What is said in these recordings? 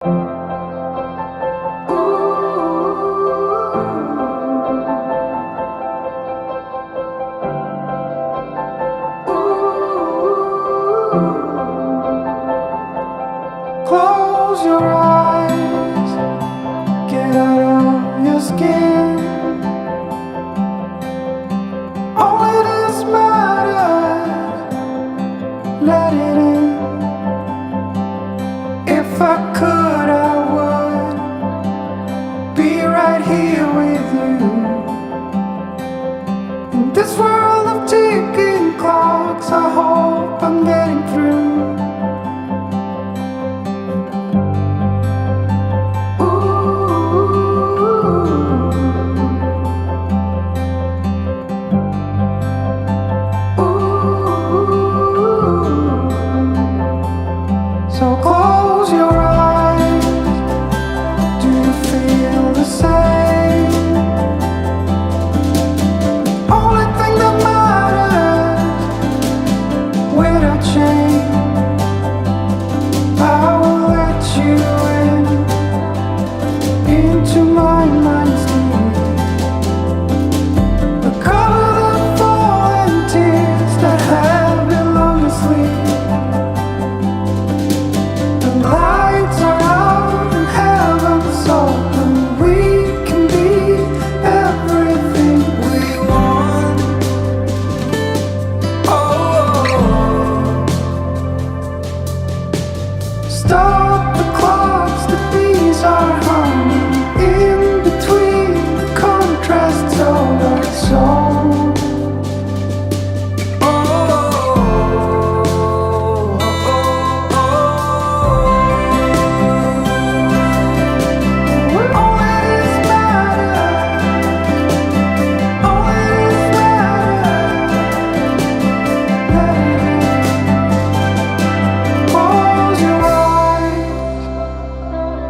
Close your eyes, get out of your skin. Only this matters, let it in. If I could, I would be right here with you. In this world of ticking clocks, I hope I'm getting through. So close your eyes, do you feel the same? Only thing that matters, without change, I will let you into my mind's deep. Recover the fallen tears that have been long asleep. Lights are out and heaven's open. We can be everything we want. Oh, stop the clocks, the bees are humming. In between the contrasts of our soul.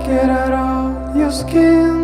Get out of your skin.